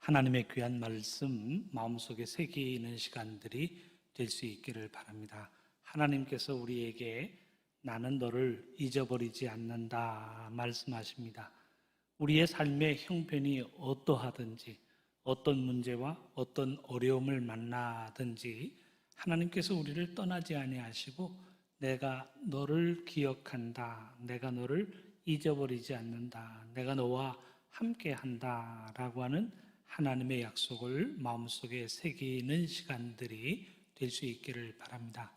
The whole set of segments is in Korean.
하나님의 귀한 말씀 마음속에 새기는 시간들이 될 수 있기를 바랍니다. 하나님께서 우리에게 나는 너를 잊어버리지 않는다 말씀하십니다. 우리의 삶의 형편이 어떠하든지 어떤 문제와 어떤 어려움을 만나든지 하나님께서 우리를 떠나지 아니하시고 내가 너를 기억한다, 내가 너를 잊어버리지 않는다, 내가 너와 함께한다 라고 하는 하나님의 약속을 마음속에 새기는 시간들이 될 수 있기를 바랍니다.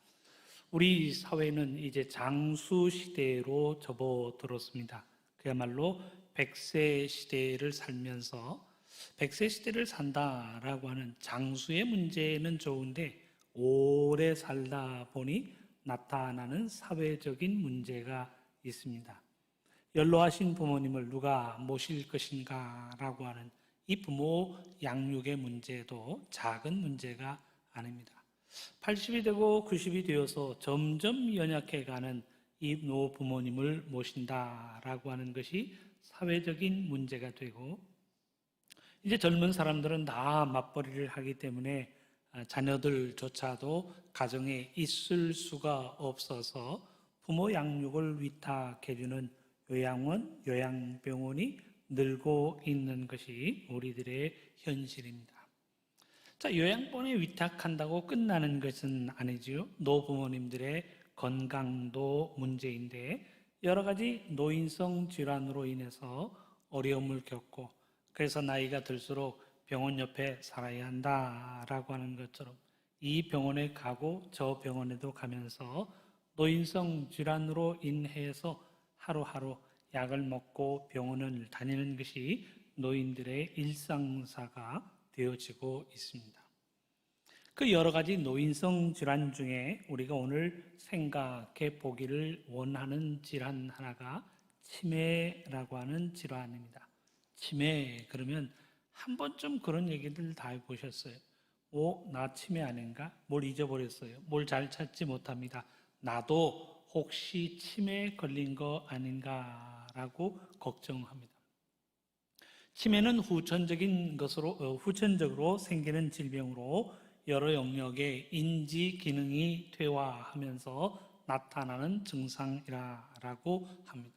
우리 사회는 이제 장수 시대로 접어들었습니다. 그야말로 100세 시대를 살면서 100세 시대를 산다라고 하는 장수의 문제는 좋은데 오래 살다 보니 나타나는 사회적인 문제가 있습니다. 연로하신 부모님을 누가 모실 것인가 라고 하는 이 부모 양육의 문제도 작은 문제가 아닙니다. 80이 되고 90이 되어서 점점 연약해가는 이 노부모님을 모신다라고 하는 것이 사회적인 문제가 되고, 이제 젊은 사람들은 다 맞벌이를 하기 때문에 자녀들조차도 가정에 있을 수가 없어서 부모 양육을 위탁해주는 요양원, 요양병원이 늘고 있는 것이 우리들의 현실입니다. 자, 요양병원에 위탁한다고 끝나는 것은 아니지요. 노부모님들의 건강도 문제인데 여러 가지 노인성 질환으로 인해서 어려움을 겪고, 그래서 나이가 들수록 병원 옆에 살아야 한다라고 하는 것처럼 이 병원에 가고 저 병원에도 가면서 노인성 질환으로 인해서 하루하루 약을 먹고 병원을 다니는 것이 노인들의 일상사가 되어지고 있습니다. 그 여러 가지 노인성 질환 중에 우리가 오늘 생각해 보기를 원하는 질환 하나가 치매라고 하는 질환입니다. 치매 그러면 한 번쯤 그런 얘기들 다 해보셨어요. 나 치매 아닌가? 뭘 잊어버렸어요. 뭘 잘 찾지 못합니다. 나도 혹시 치매에 걸린 거 아닌가라고 걱정합니다. 치매는 후천적으로 생기는 질병으로 여러 영역의 인지 기능이 퇴화하면서 나타나는 증상이라고 합니다.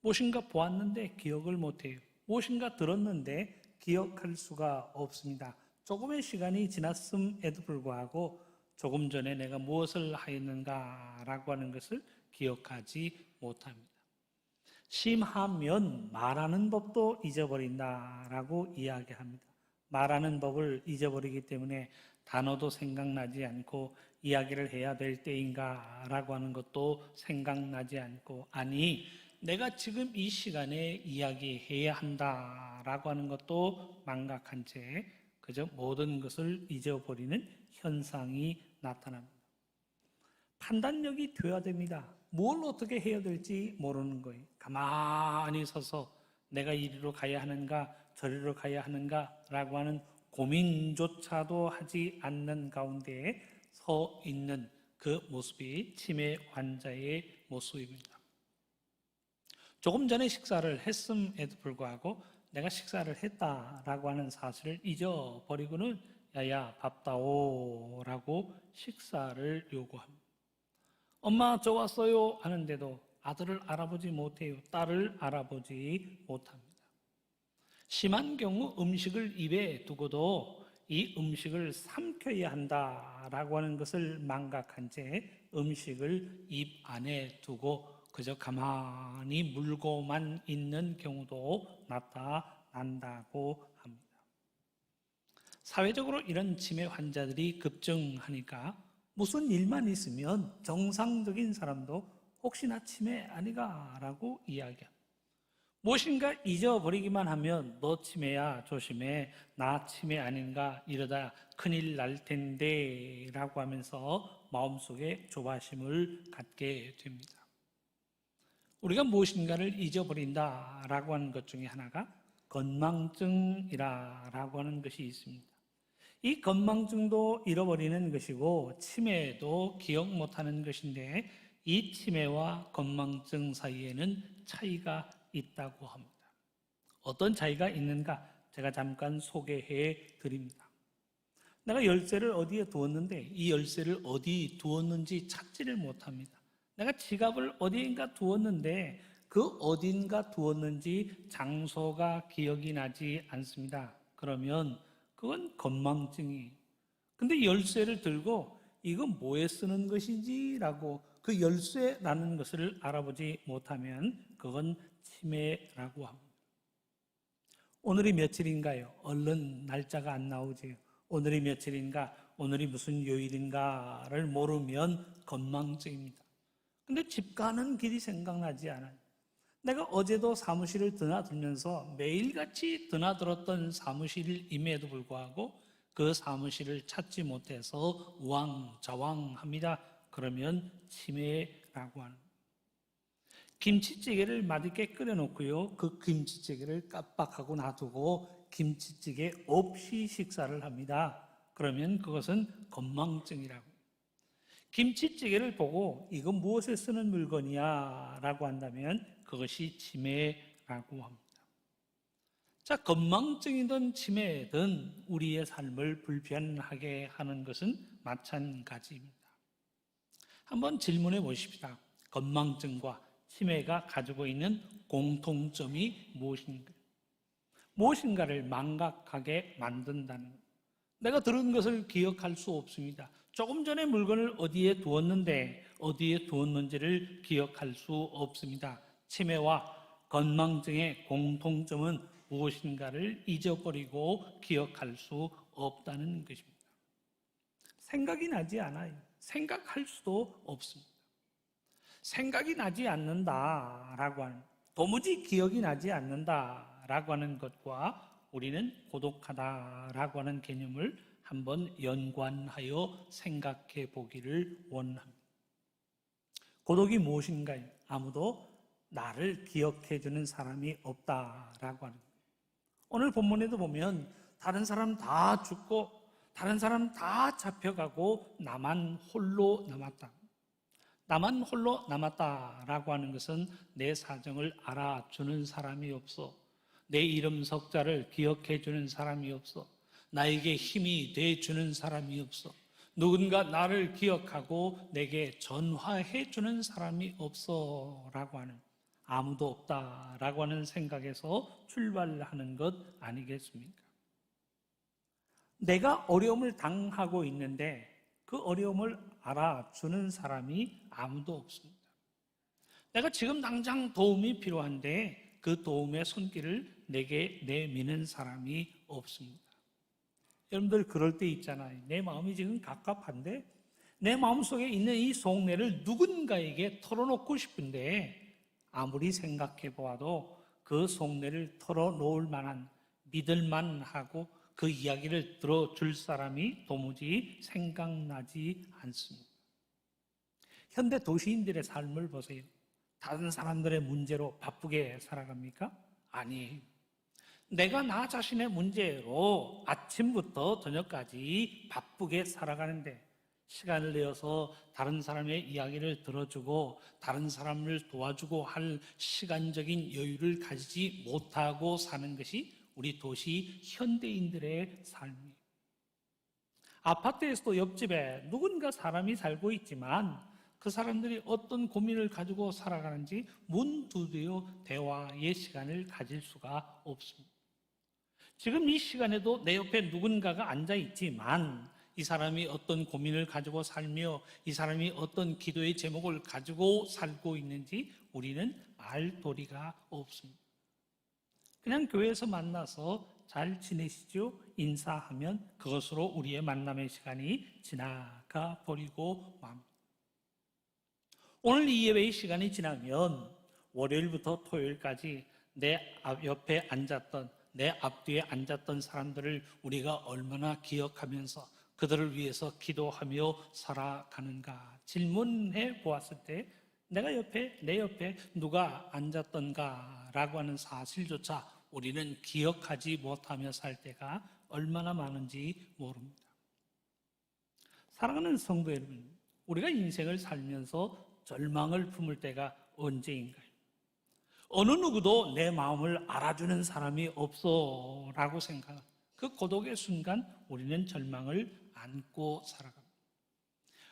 무엇인가 보았는데 기억을 못해요. 무엇인가 들었는데 기억할 수가 없습니다. 조금의 시간이 지났음에도 불구하고 조금 전에 내가 무엇을 하였는가라고 하는 것을 기억하지 못합니다. 심하면 말하는 법도 잊어버린다라고 이야기합니다. 말하는 법을 잊어버리기 때문에 단어도 생각나지 않고 이야기를 해야 될 때인가라고 하는 것도 생각나지 않고, 아니 내가 지금 이 시간에 이야기해야 한다라고 하는 것도 망각한 채 그저 모든 것을 잊어버리는 현상이 나타납니다. 판단력이 돼야 됩니다. 뭘 어떻게 해야 될지 모르는 거예요. 가만히 서서 내가 이리로 가야 하는가 저리로 가야 하는가 라고 하는 고민조차도 하지 않는 가운데에 서 있는 그 모습이 치매 환자의 모습입니다. 조금 전에 식사를 했음에도 불구하고 내가 식사를 했다라고 하는 사실을 잊어버리고는 야야 밥다오 라고 식사를 요구합니다. 엄마 저 왔어요 하는데도 아들을 알아보지 못해요. 딸을 알아보지 못합니다. 심한 경우 음식을 입에 두고도 이 음식을 삼켜야 한다라고 하는 것을 망각한 채 음식을 입 안에 두고 그저 가만히 물고만 있는 경우도 나타난다고 합니다. 사회적으로 이런 치매 환자들이 급증하니까 무슨 일만 있으면 정상적인 사람도 혹시나 치매 아니가 라고 이야기합니다. 무엇인가 잊어버리기만 하면 너 치매야 조심해, 나 치매 아닌가 이러다 큰일 날 텐데 라고 하면서 마음속에 조바심을 갖게 됩니다. 우리가 무엇인가를 잊어버린다라고 하는 것 중에 하나가 건망증이라고 하는 것이 있습니다. 이 건망증도 잃어버리는 것이고 치매도 기억 못하는 것인데 이 치매와 건망증 사이에는 차이가 있다고 합니다. 어떤 차이가 있는가? 제가 잠깐 소개해 드립니다. 내가 열쇠를 어디에 두었는데 이 열쇠를 어디 두었는지 찾지를 못합니다. 내가 지갑을 어디인가 두었는데 그 어딘가 두었는지 장소가 기억이 나지 않습니다. 그러면 그건 건망증이에요. 근데 열쇠를 들고 이건 뭐에 쓰는 것인지라고 그 열쇠라는 것을 알아보지 못하면 그건 치매라고 합니다. 오늘이 며칠인가요? 얼른 날짜가 안 나오지요. 오늘이 며칠인가? 오늘이 무슨 요일인가를 모르면 건망증입니다. 근데 집 가는 길이 생각나지 않아요. 내가 어제도 사무실을 드나들면서 매일같이 드나들었던 사무실임에도 불구하고 그 사무실을 찾지 못해서 우왕좌왕합니다. 그러면 치매라고 하는 거예요. 김치찌개를 맛있게 끓여놓고요. 그 김치찌개를 깜빡하고 놔두고 김치찌개 없이 식사를 합니다. 그러면 그것은 건망증이라고. 김치찌개를 보고 이건 무엇에 쓰는 물건이야? 라고 한다면 그것이 치매라고 합니다. 자, 건망증이든 치매든 우리의 삶을 불편하게 하는 것은 마찬가지입니다. 한번 질문해 보십시다. 건망증과 치매가 가지고 있는 공통점이 무엇인가? 무엇인가를 망각하게 만든다는 것. 내가 들은 것을 기억할 수 없습니다. 조금 전에 물건을 어디에 두었는데 어디에 두었는지를 기억할 수 없습니다. 치매와 건망증의 공통점은 무엇인가를 잊어버리고 기억할 수 없다는 것입니다. 생각이 나지 않아요. 생각할 수도 없습니다. 생각이 나지 않는다라고 하는, 도무지 기억이 나지 않는다라고 하는 것과 우리는 고독하다라고 하는 개념을 한번 연관하여 생각해 보기를 원합니다. 고독이 무엇인가요? 아무도 나를 기억해 주는 사람이 없다라고 하는 거예요. 오늘 본문에도 보면 다른 사람 다 죽고 다른 사람 다 잡혀가고 나만 홀로 남았다. 나만 홀로 남았다라고 하는 것은 내 사정을 알아주는 사람이 없어. 내 이름 석자를 기억해 주는 사람이 없어. 나에게 힘이 돼 주는 사람이 없어. 누군가 나를 기억하고 내게 전화해 주는 사람이 없어 라고 하는, 아무도 없다라고 하는 생각에서 출발하는 것 아니겠습니까? 내가 어려움을 당하고 있는데 그 어려움을 알아주는 사람이 아무도 없습니다. 내가 지금 당장 도움이 필요한데 그 도움의 손길을 내게 내미는 사람이 없습니다. 여러분들 그럴 때 있잖아요. 내 마음이 지금 갑갑한데 내 마음속에 있는 이 속내를 누군가에게 털어놓고 싶은데 아무리 생각해 보아도 그 속내를 털어놓을 만한, 믿을만하고 그 이야기를 들어줄 사람이 도무지 생각나지 않습니다. 현대 도시인들의 삶을 보세요. 다른 사람들의 문제로 바쁘게 살아갑니까? 아니에요. 내가 나 자신의 문제로 아침부터 저녁까지 바쁘게 살아가는데 시간을 내어서 다른 사람의 이야기를 들어주고 다른 사람을 도와주고 할 시간적인 여유를 가지지 못하고 사는 것이 우리 도시 현대인들의 삶이에요. 아파트에서도 옆집에 누군가 사람이 살고 있지만 그 사람들이 어떤 고민을 가지고 살아가는지 문 두드려 대화의 시간을 가질 수가 없습니다. 지금 이 시간에도 내 옆에 누군가가 앉아 있지만 이 사람이 어떤 고민을 가지고 살며 이 사람이 어떤 기도의 제목을 가지고 살고 있는지 우리는 알 도리가 없습니다. 그냥 교회에서 만나서 잘 지내시죠? 인사하면 그것으로 우리의 만남의 시간이 지나가 버리고 맙니다. 오늘 이 예배의 시간이 지나면 월요일부터 토요일까지 내 옆에 앉았던, 내 앞뒤에 앉았던 사람들을 우리가 얼마나 기억하면서 그들을 위해서 기도하며 살아가는가 질문해 보았을 때 내가 내 옆에 누가 앉았던가 라고 하는 사실조차 우리는 기억하지 못하며 살 때가 얼마나 많은지 모릅니다. 사랑하는 성도 여러분, 우리가 인생을 살면서 절망을 품을 때가 언제인가요? 어느 누구도 내 마음을 알아주는 사람이 없어 라고 생각합니다. 그 고독의 순간 우리는 절망을 안고 살아갑니다.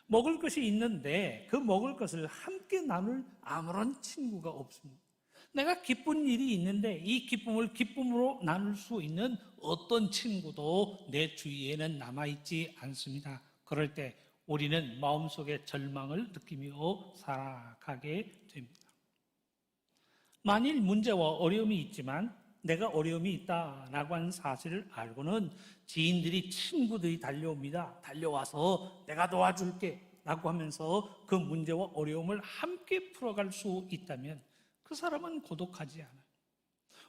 먹을 것이 있는데 그 먹을 것을 함께 나눌 아무런 친구가 없습니다. 내가 기쁜 일이 있는데 이 기쁨을 기쁨으로 나눌 수 있는 어떤 친구도 내 주위에는 남아있지 않습니다. 그럴 때 우리는 마음속에 절망을 느끼며 살아가게 됩니다. 만일 문제와 어려움이 있지만 내가 어려움이 있다라고 하는 사실을 알고는 지인들이, 친구들이 달려옵니다. 달려와서 내가 도와줄게 라고 하면서 그 문제와 어려움을 함께 풀어갈 수 있다면 그 사람은 고독하지 않아요.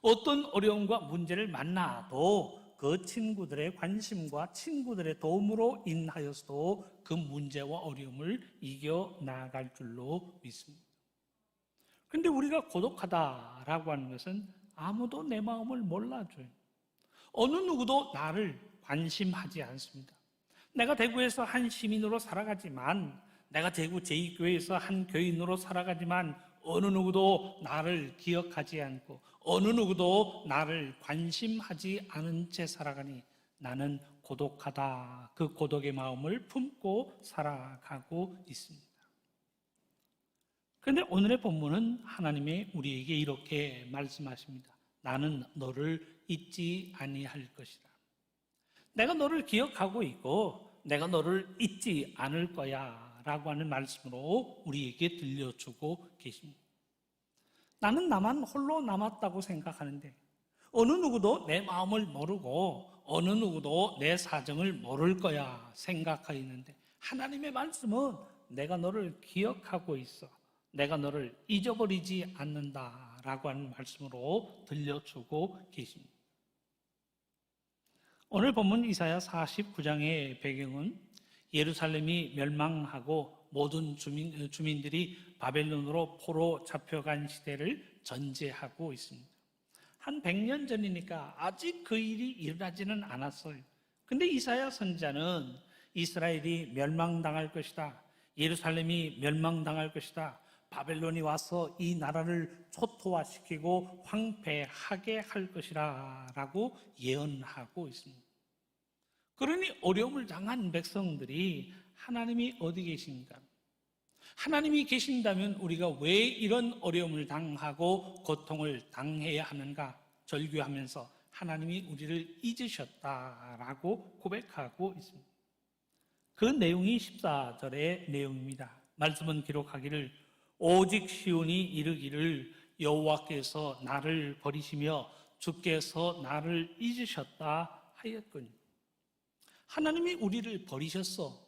어떤 어려움과 문제를 만나도 그 친구들의 관심과 친구들의 도움으로 인하여서도 그 문제와 어려움을 이겨나갈 줄로 믿습니다. 그런데 우리가 고독하다라고 하는 것은 아무도 내 마음을 몰라줘요. 어느 누구도 나를 관심하지 않습니다. 내가 대구에서 한 시민으로 살아가지만, 내가 대구 제2교회에서 한 교인으로 살아가지만 어느 누구도 나를 기억하지 않고 어느 누구도 나를 관심하지 않은 채 살아가니 나는 고독하다. 그 고독의 마음을 품고 살아가고 있습니다. 그런데 오늘의 본문은 하나님이 우리에게 이렇게 말씀하십니다. 나는 너를 잊지 아니할 것이다. 내가 너를 기억하고 있고 내가 너를 잊지 않을 거야 라고 하는 말씀으로 우리에게 들려주고 계십니다. 나는 나만 홀로 남았다고 생각하는데 어느 누구도 내 마음을 모르고 어느 누구도 내 사정을 모를 거야 생각하였는데 하나님의 말씀은 내가 너를 기억하고 있어. 내가 너를 잊어버리지 않는다라고 하는 말씀으로 들려주고 계십니다. 오늘 본문 이사야 49장의 배경은 예루살렘이 멸망하고 모든 주민들이 바벨론으로 포로 잡혀간 시대를 전제하고 있습니다. 한 100년 전이니까 아직 그 일이 일어나지는 않았어요. 근데 이사야 선지자는 이스라엘이 멸망당할 것이다. 예루살렘이 멸망당할 것이다. 바벨론이 와서 이 나라를 초토화시키고 황폐하게 할 것이라 라고 예언하고 있습니다. 그러니 어려움을 당한 백성들이 하나님이 어디 계십니까? 하나님이 계신다면 우리가 왜 이런 어려움을 당하고 고통을 당해야 하는가? 절규하면서 하나님이 우리를 잊으셨다라고 고백하고 있습니다. 그 내용이 14절의 내용입니다. 말씀은 기록하기를 오직 시온이 이르기를 여호와께서 나를 버리시며 주께서 나를 잊으셨다 하였거니. 하나님이 우리를 버리셨어.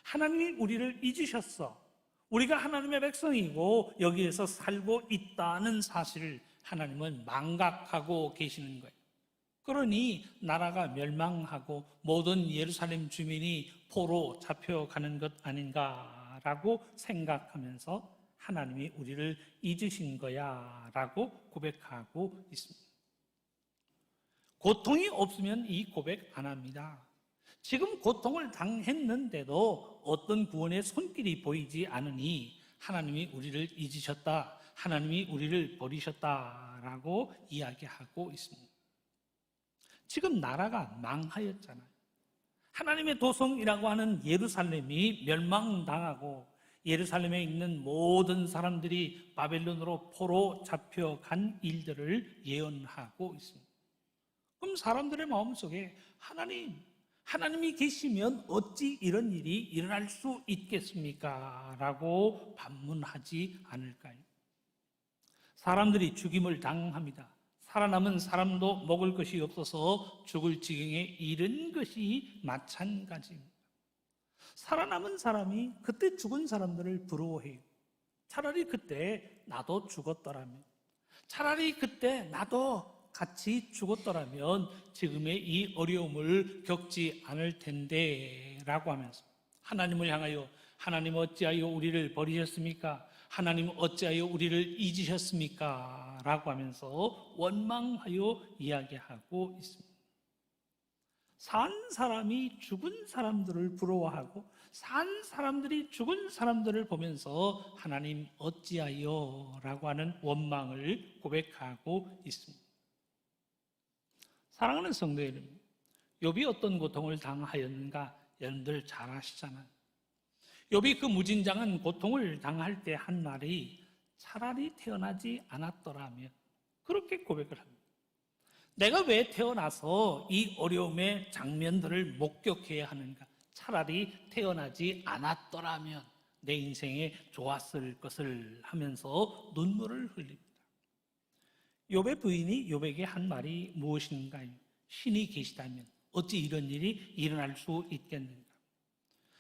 하나님이 우리를 잊으셨어. 우리가 하나님의 백성이고 여기에서 살고 있다는 사실을 하나님은 망각하고 계시는 거예요. 그러니 나라가 멸망하고 모든 예루살렘 주민이 포로 잡혀가는 것 아닌가라고 생각하면서 하나님이 우리를 잊으신 거야 라고 고백하고 있습니다. 고통이 없으면 이 고백 안 합니다. 지금 고통을 당했는데도 어떤 구원의 손길이 보이지 않으니 하나님이 우리를 잊으셨다, 하나님이 우리를 버리셨다라고 이야기하고 있습니다. 지금 나라가 망하였잖아요. 하나님의 도성이라고 하는 예루살렘이 멸망당하고 예루살렘에 있는 모든 사람들이 바벨론으로 포로 잡혀간 일들을 예언하고 있습니다. 그럼 사람들의 마음속에 하나님이 계시면 어찌 이런 일이 일어날 수 있겠습니까? 라고 반문하지 않을까요? 사람들이 죽임을 당합니다. 살아남은 사람도 먹을 것이 없어서 죽을 지경에 이른 것이 마찬가지입니다. 살아남은 사람이 그때 죽은 사람들을 부러워해요. 차라리 그때 나도 죽었더라면, 차라리 그때 나도 같이 죽었더라면 지금의 이 어려움을 겪지 않을 텐데 라고 하면서 하나님을 향하여 하나님 어찌하여 우리를 버리셨습니까? 하나님 어찌하여 우리를 잊으셨습니까? 라고 하면서 원망하여 이야기하고 있습니다. 산 사람이 죽은 사람들을 부러워하고 산 사람들이 죽은 사람들을 보면서 하나님 어찌하여 라고 하는 원망을 고백하고 있습니다. 사랑하는 성도 여러분, 욥이 어떤 고통을 당하였는가 여러분들 잘 아시잖아요. 욥이 그 무진장한 고통을 당할 때 한 말이 차라리 태어나지 않았더라면, 그렇게 고백을 합니다. 내가 왜 태어나서 이 어려움의 장면들을 목격해야 하는가? 차라리 태어나지 않았더라면 내 인생에 좋았을 것을 하면서 눈물을 흘립니다. 욥의 부인이 욥에게 한 말이 무엇인가요? 신이 계시다면 어찌 이런 일이 일어날 수 있겠는가?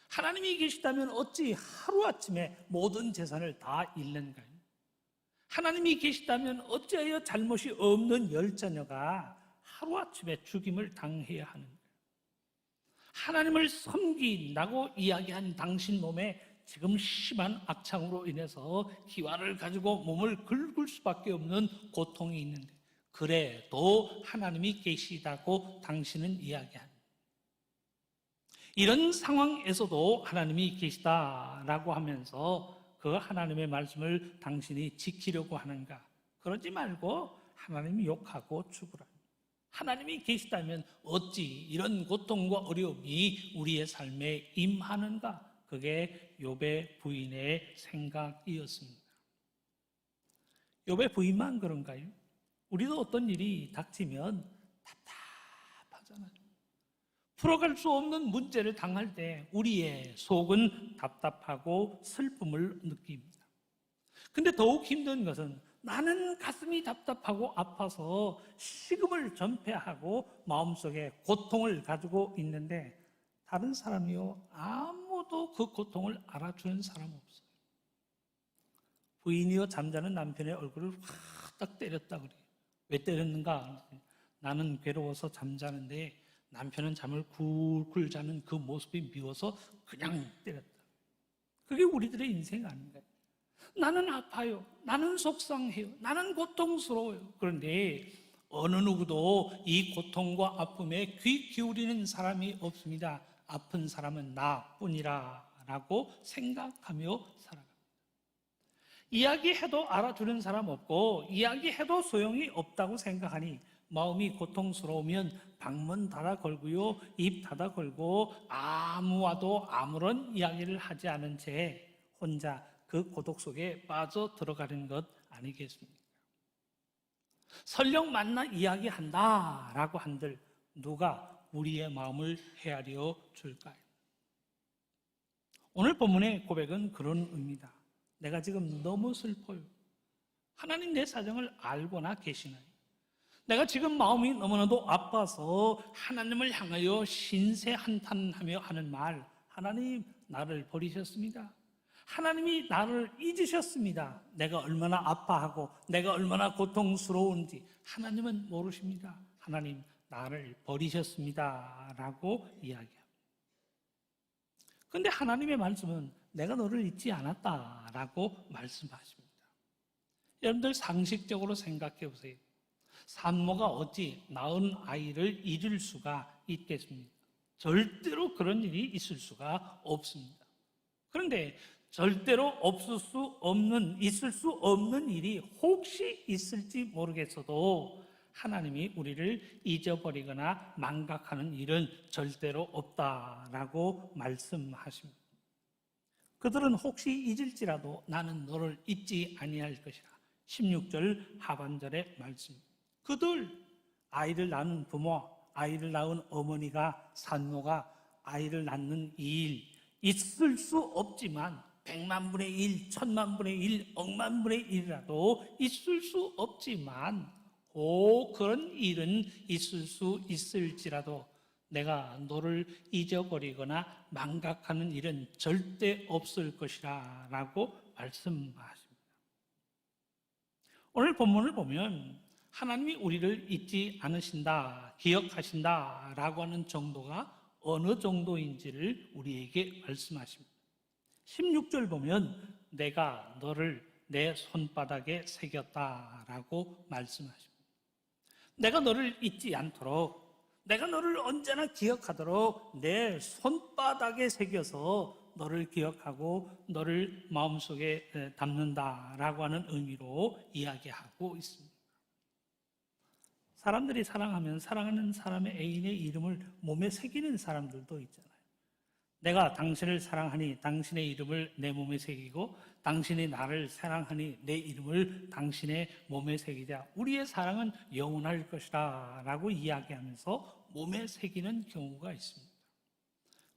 하나님이 계시다면 어찌 하루아침에 모든 재산을 다 잃는가요? 하나님이 계시다면 어찌하여 잘못이 없는 열 자녀가 하루아침에 죽임을 당해야 하는가? 하나님을 섬긴다고 이야기한 당신 몸에 지금 심한 악창으로 인해서 기와를 가지고 몸을 긁을 수밖에 없는 고통이 있는데, 그래도 하나님이 계시다고 당신은 이야기합니다. 이런 상황에서도 하나님이 계시다라고 하면서 그 하나님의 말씀을 당신이 지키려고 하는가? 그러지 말고 하나님이 욕하고 죽으라. 하나님이 계시다면 어찌 이런 고통과 어려움이 우리의 삶에 임하는가? 그게 욥의 부인의 생각이었습니다. 욥의 부인만 그런가요? 우리도 어떤 일이 닥치면 답답하잖아요. 풀어갈 수 없는 문제를 당할 때 우리의 속은 답답하고 슬픔을 느낍니다. 근데 더욱 힘든 것은 나는 가슴이 답답하고 아파서 식음을 전폐하고 마음속에 고통을 가지고 있는데 다른 사람이요, 아무도 그 고통을 알아주는 사람 없어요. 부인이요, 잠자는 남편의 얼굴을 확 딱 때렸다 그래요. 왜 때렸는가? 나는 괴로워서 잠자는데 남편은 잠을 굴굴 자는 그 모습이 미워서 그냥 때렸다. 그게 우리들의 인생 아닌가요? 나는 아파요. 나는 속상해요. 나는 고통스러워요. 그런데 어느 누구도 이 고통과 아픔에 귀 기울이는 사람이 없습니다. 아픈 사람은 나뿐이라 라고 생각하며 살아갑니다. 이야기해도 알아주는 사람 없고 이야기해도 소용이 없다고 생각하니 마음이 고통스러우면 방문 닫아 걸고요, 입 닫아 걸고 아무와도 아무런 이야기를 하지 않은 채 혼자 그 고독 속에 빠져 들어가는 것 아니겠습니까? 설령 만나 이야기한다라고 한들 누가 우리의 마음을 헤아려 줄까요? 오늘 본문의 고백은 그런 의미다. 내가 지금 너무 슬퍼요. 하나님 내 사정을 알고나 계시나요? 내가 지금 마음이 너무나도 아파서 하나님을 향하여 신세한탄하며 하는 말, 하나님 나를 버리셨습니다. 하나님이 나를 잊으셨습니다. 내가 얼마나 아파하고 내가 얼마나 고통스러운지 하나님은 모르십니다. 하나님 나를 버리셨습니다 라고 이야기합니다. 그런데 하나님의 말씀은 내가 너를 잊지 않았다라고 말씀하십니다. 여러분들 상식적으로 생각해 보세요. 산모가 어찌 낳은 아이를 잊을 수가 있겠습니까? 절대로 그런 일이 있을 수가 없습니다. 그런데 절대로 있을 수 없는 일이 혹시 있을지 모르겠어도 하나님이 우리를 잊어버리거나 망각하는 일은 절대로 없다라고 말씀하십니다. 그들은 혹시 잊을지라도 나는 너를 잊지 아니할 것이라. 16절 하반절의 말씀입니다. 그들, 아이를 낳는 부모, 아이를 낳은 어머니가, 산모가 아이를 낳는 이 일 있을 수 없지만 100만 분의 1, 1000만 분의 1, 억만 분의 1이라도 있을 수 없지만 그런 일은 있을 수 있을지라도 내가 너를 잊어버리거나 망각하는 일은 절대 없을 것이라 라고 말씀하십니다. 오늘 본문을 보면 하나님이 우리를 잊지 않으신다, 기억하신다 라고 하는 정도가 어느 정도인지를 우리에게 말씀하십니다. 16절 보면 내가 너를 내 손바닥에 새겼다라고 말씀하십니다. 내가 너를 잊지 않도록, 내가 너를 언제나 기억하도록 내 손바닥에 새겨서 너를 기억하고 너를 마음속에 담는다라고 하는 의미로 이야기하고 있습니다. 사람들이 사랑하면 사랑하는 사람의 애인의 이름을 몸에 새기는 사람들도 있잖아요. 내가 당신을 사랑하니 당신의 이름을 내 몸에 새기고 당신이 나를 사랑하니 내 이름을 당신의 몸에 새기자. 우리의 사랑은 영원할 것이다 라고 이야기하면서 몸에 새기는 경우가 있습니다.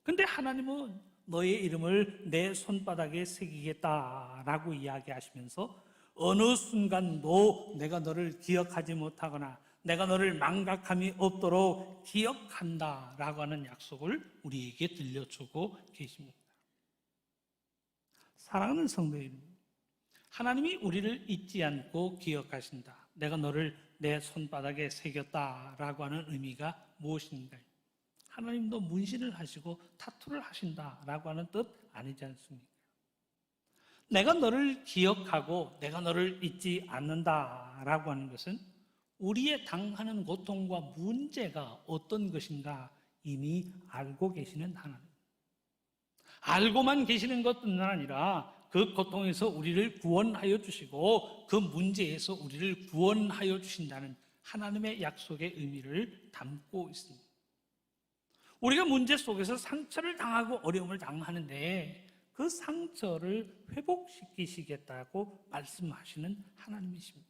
근데 하나님은 너의 이름을 내 손바닥에 새기겠다라고 이야기하시면서 어느 순간도 내가 너를 기억하지 못하거나 내가 너를 망각함이 없도록 기억한다라고 하는 약속을 우리에게 들려주고 계십니다. 사랑하는 성도 여러분, 하나님이 우리를 잊지 않고 기억하신다. 내가 너를 내 손바닥에 새겼다라고 하는 의미가 무엇인가요? 하나님도 문신을 하시고 타투를 하신다라고 하는 뜻 아니지 않습니까? 내가 너를 기억하고 내가 너를 잊지 않는다라고 하는 것은 우리의 당하는 고통과 문제가 어떤 것인가 이미 알고 계시는 하나님. 알고만 계시는 것뿐 아니라 그 고통에서 우리를 구원하여 주시고 그 문제에서 우리를 구원하여 주신다는 하나님의 약속의 의미를 담고 있습니다. 우리가 문제 속에서 상처를 당하고 어려움을 당하는데 그 상처를 회복시키시겠다고 말씀하시는 하나님이십니다.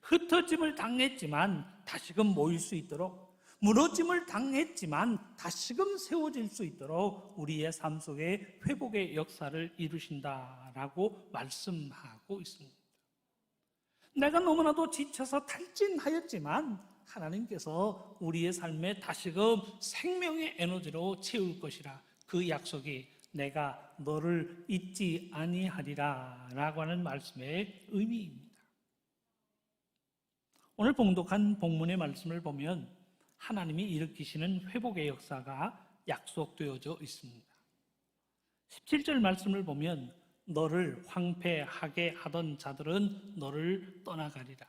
흩어짐을 당했지만 다시금 모일 수 있도록, 무너짐을 당했지만 다시금 세워질 수 있도록 우리의 삶 속에 회복의 역사를 이루신다라고 말씀하고 있습니다. 내가 너무나도 지쳐서 탈진하였지만 하나님께서 우리의 삶에 다시금 생명의 에너지로 채울 것이라, 그 약속이 내가 너를 잊지 아니하리라 라고 하는 말씀의 의미입니다. 오늘 봉독한 본문의 말씀을 보면 하나님이 일으키시는 회복의 역사가 약속되어져 있습니다. 17절 말씀을 보면 너를 황폐하게 하던 자들은 너를 떠나가리라.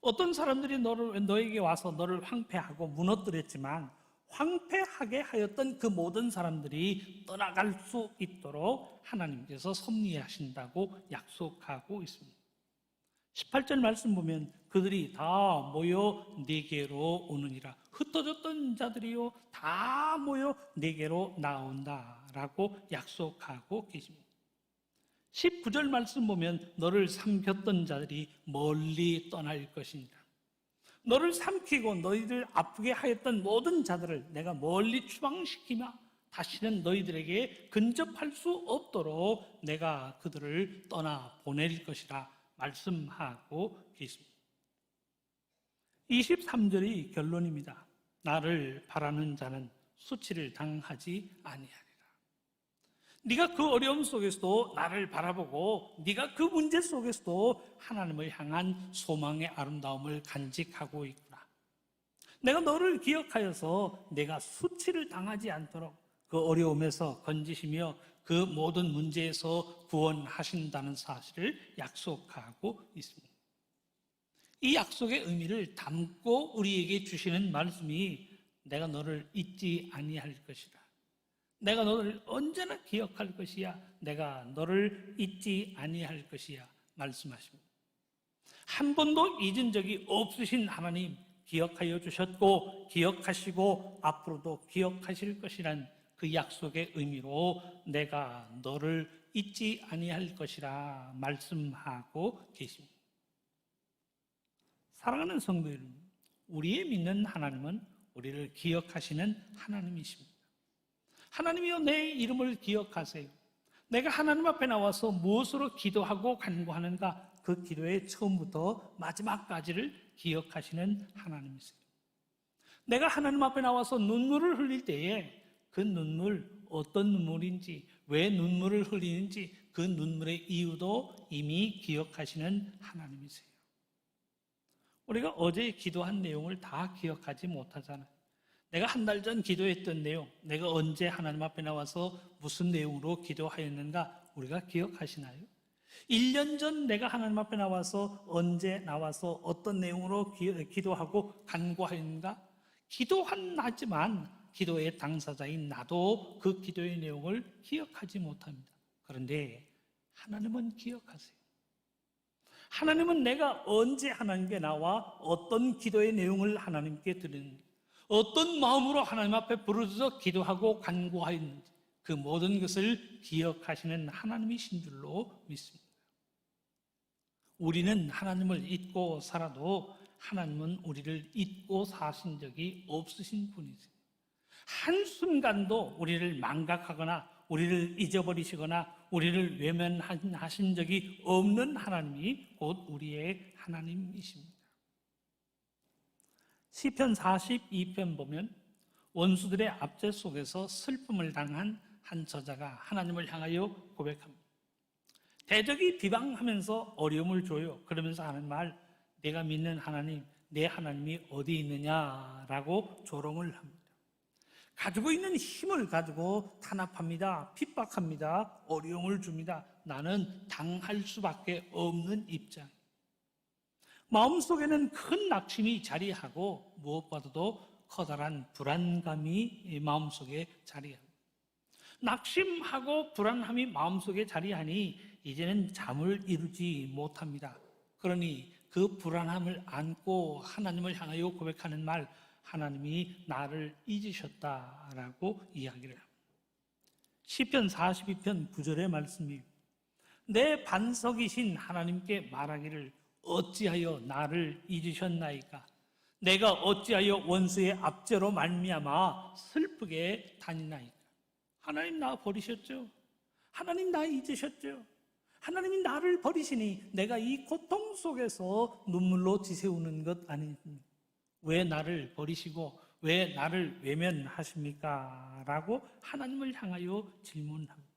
어떤 사람들이 너에게 와서 너를 황폐하고 무너뜨렸지만 황폐하게 하였던 그 모든 사람들이 떠나갈 수 있도록 하나님께서 섭리하신다고 약속하고 있습니다. 18절 말씀 보면 그들이 다 모여 네게로 오느니라. 흩어졌던 자들이요 다 모여 네게로 나온다라고 약속하고 계십니다. 19절 말씀 보면 너를 삼켰던 자들이 멀리 떠날 것이니라. 너를 삼키고 너희를 아프게 하였던 모든 자들을 내가 멀리 추방시키며 다시는 너희들에게 근접할 수 없도록 내가 그들을 떠나 보낼 것이라 말씀하고 계십니다. 23절이 결론입니다. 나를 바라는 자는 수치를 당하지 아니하리라. 네가 그 어려움 속에서도 나를 바라보고 네가 그 문제 속에서도 하나님을 향한 소망의 아름다움을 간직하고 있구나. 내가 너를 기억하여서 내가 수치를 당하지 않도록 그 어려움에서 건지시며 그 모든 문제에서 구원하신다는 사실을 약속하고 있습니다. 이 약속의 의미를 담고 우리에게 주시는 말씀이 내가 너를 잊지 아니할 것이다. 내가 너를 언제나 기억할 것이야. 내가 너를 잊지 아니할 것이야. 말씀하십니다. 한 번도 잊은 적이 없으신 하나님, 기억하여 주셨고 기억하시고 앞으로도 기억하실 것이란 그 약속의 의미로 내가 너를 잊지 아니할 것이라 말씀하고 계십니다. 사랑하는 성도 여러분, 우리의 믿는 하나님은 우리를 기억하시는 하나님이십니다. 하나님이여 내 이름을 기억하세요. 내가 하나님 앞에 나와서 무엇으로 기도하고 간구하는가, 그 기도의 처음부터 마지막까지를 기억하시는 하나님이세요. 내가 하나님 앞에 나와서 눈물을 흘릴 때에 그 눈물, 어떤 눈물인지, 왜 눈물을 흘리는지 그 눈물의 이유도 이미 기억하시는 하나님이세요. 우리가 어제 기도한 내용을 다 기억하지 못하잖아요. 내가 한 달 전 기도했던 내용, 내가 언제 하나님 앞에 나와서 무슨 내용으로 기도하였는가 우리가 기억하시나요? 1년 전 내가 하나님 앞에 나와서 언제 나와서 어떤 내용으로 기도하고 간구하였는가 하지만 기도의 당사자인 나도 그 기도의 내용을 기억하지 못합니다. 그런데 하나님은 기억하세요. 하나님은 내가 언제 하나님께 나와 어떤 기도의 내용을 하나님께 드리는지, 어떤 마음으로 하나님 앞에 부르짖어 기도하고 간구하였는지 그 모든 것을 기억하시는 하나님이신 줄로 믿습니다. 우리는 하나님을 잊고 살아도 하나님은 우리를 잊고 사신 적이 없으신 분이세요. 한순간도 우리를 망각하거나 우리를 잊어버리시거나 우리를 외면하신 적이 없는 하나님이 곧 우리의 하나님이십니다. 시편 42편 보면 원수들의 압제 속에서 슬픔을 당한 한 저자가 하나님을 향하여 고백합니다. 대적이 비방하면서 어려움을 줘요. 그러면서 하는 말, 내가 믿는 하나님, 내 하나님이 어디 있느냐라고 조롱을 합니다. 가지고 있는 힘을 가지고 탄압합니다. 핍박합니다. 어려움을 줍니다. 나는 당할 수밖에 없는 입장. 마음속에는 큰 낙심이 자리하고 무엇보다도 커다란 불안감이 마음속에 자리합니다. 낙심하고 불안함이 마음속에 자리하니 이제는 잠을 이루지 못합니다. 그러니 그 불안함을 안고 하나님을 향하여 고백하는 말, 하나님이 나를 잊으셨다라고 이야기를 합니다. 시편 42편 9절의 말씀이 내 반석이신 하나님께 말하기를 어찌하여 나를 잊으셨나이까? 내가 어찌하여 원수의 압제로 말미암아 슬프게 다니나이까? 하나님 나 버리셨죠? 하나님 나 잊으셨죠? 하나님이 나를 버리시니 내가 이 고통 속에서 눈물로 지새우는 것 아닙니까? 왜 나를 버리시고 왜 나를 외면하십니까? 라고 하나님을 향하여 질문합니다.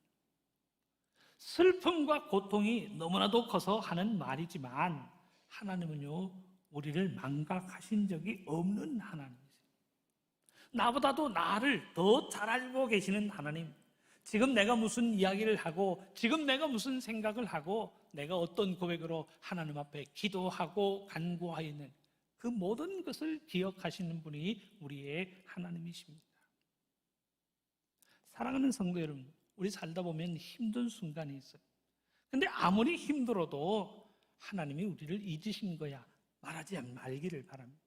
슬픔과 고통이 너무나도 커서 하는 말이지만 하나님은요, 우리를 망각하신 적이 없는 하나님이세요. 나보다도 나를 더 잘 알고 계시는 하나님, 지금 내가 무슨 이야기를 하고 지금 내가 무슨 생각을 하고 내가 어떤 고백으로 하나님 앞에 기도하고 간구하였는 그 모든 것을 기억하시는 분이 우리의 하나님이십니다. 사랑하는 성도 여러분, 우리 살다 보면 힘든 순간이 있어요. 근데 아무리 힘들어도 하나님이 우리를 잊으신 거야 말하지 말기를 바랍니다.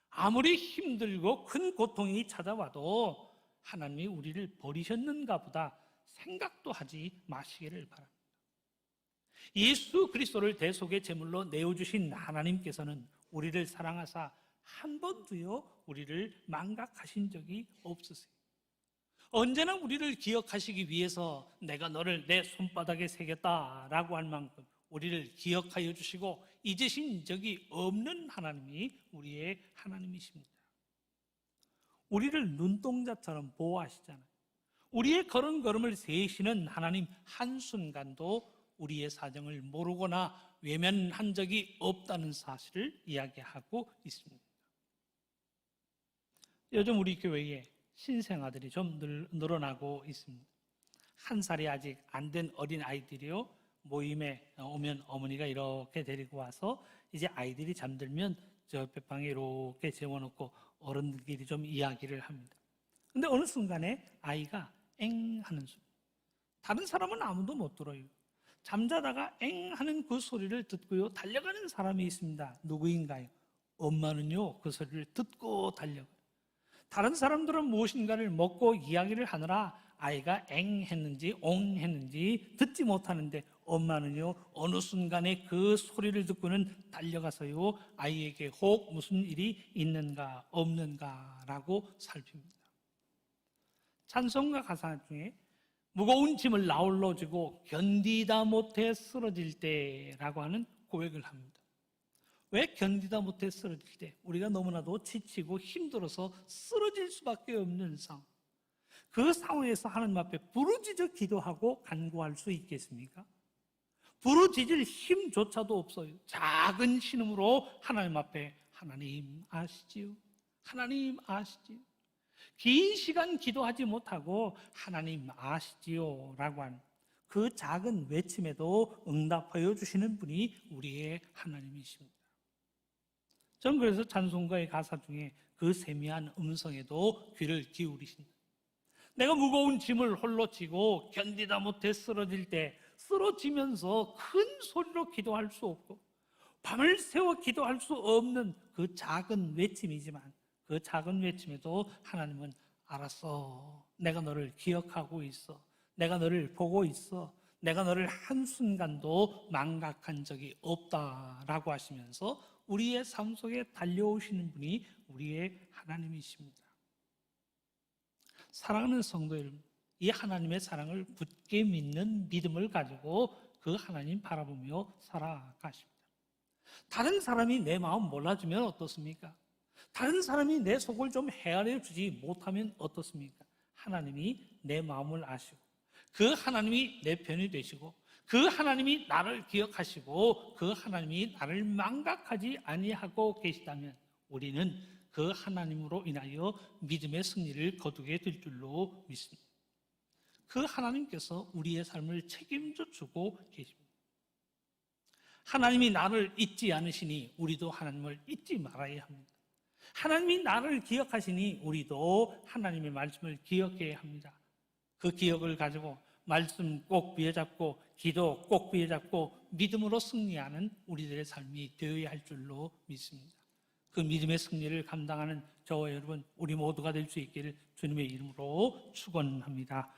아무리 힘들고 큰 고통이 찾아와도 하나님이 우리를 버리셨는가 보다 생각도 하지 마시기를 바랍니다. 예수 그리스도를 대속의 제물로 내어주신 하나님께서는 우리를 사랑하사 한 번도요 우리를 망각하신 적이 없으세요. 언제나 우리를 기억하시기 위해서 내가 너를 내 손바닥에 새겼다라고 할 만큼 우리를 기억하여 주시고 잊으신 적이 없는 하나님이 우리의 하나님이십니다. 우리를 눈동자처럼 보호하시잖아요. 우리의 걸음걸음을 세시는 하나님 한순간도 우리의 사정을 모르거나 외면한 적이 없다는 사실을 이야기하고 있습니다. 요즘 우리 교회에 신생아들이 좀 늘어나고 있습니다. 1살이 아직 안 된 어린 아이들이요, 모임에 오면 어머니가 이렇게 데리고 와서 이제 아이들이 잠들면 저 옆에 방에 이렇게 재워놓고 어른들끼리 좀 이야기를 합니다. 근데 어느 순간에 아이가 엥 하는 소리, 다른 사람은 아무도 못 들어요. 잠자다가 엥 하는 그 소리를 듣고요 달려가는 사람이 있습니다. 누구인가요? 엄마는요 그 소리를 듣고 달려가요. 다른 사람들은 무엇인가를 먹고 이야기를 하느라 아이가 엥 했는지 옹 했는지 듣지 못하는데 엄마는요 어느 순간에 그 소리를 듣고는 달려가서요 아이에게 혹 무슨 일이 있는가 없는가라고 살핍니다. 찬송가 가사 중에 무거운 짐을 나홀로 지고 견디다 못해 쓰러질 때라고 하는 고백을 합니다. 왜 견디다 못해 쓰러질 때? 우리가 너무나도 지치고 힘들어서 쓰러질 수밖에 없는 상황. 그 상황에서 하나님 앞에 부르짖어 기도하고 간구할 수 있겠습니까? 부르짖을 힘조차도 없어요. 작은 신음으로 하나님 앞에 하나님 아시지요? 하나님 아시지요? 긴 시간 기도하지 못하고 하나님 아시지요? 라고 하는 그 작은 외침에도 응답하여 주시는 분이 우리의 하나님이십니다. 전 그래서 찬송가의 가사 중에 그 세미한 음성에도 귀를 기울이신다. 내가 무거운 짐을 홀로 지고 견디다 못해 쓰러질 때 쓰러지면서 큰 소리로 기도할 수 없고 밤을 새워 기도할 수 없는 그 작은 외침이지만 그 작은 외침에도 하나님은 알았어. 내가 너를 기억하고 있어. 내가 너를 보고 있어. 내가 너를 한순간도 망각한 적이 없다라고 하시면서 우리의 삶 속에 달려오시는 분이 우리의 하나님이십니다. 사랑하는 성도 여러분, 이 하나님의 사랑을 굳게 믿는 믿음을 가지고 그 하나님 바라보며 살아가십니다. 다른 사람이 내 마음 몰라주면 어떻습니까? 다른 사람이 내 속을 좀 헤아려 주지 못하면 어떻습니까? 하나님이 내 마음을 아시고 그 하나님이 내 편이 되시고 그 하나님이 나를 기억하시고 그 하나님이 나를 망각하지 아니하고 계시다면 우리는 그 하나님으로 인하여 믿음의 승리를 거두게 될 줄로 믿습니다. 그 하나님께서 우리의 삶을 책임져 주고 계십니다. 하나님이 나를 잊지 않으시니 우리도 하나님을 잊지 말아야 합니다. 하나님이 나를 기억하시니 우리도 하나님의 말씀을 기억해야 합니다. 그 기억을 가지고 말씀 꼭 부여잡고 기도 꼭 부여잡고 믿음으로 승리하는 우리들의 삶이 되어야 할 줄로 믿습니다. 그 믿음의 승리를 감당하는 저와 여러분 우리 모두가 될 수 있기를 주님의 이름으로 축원합니다.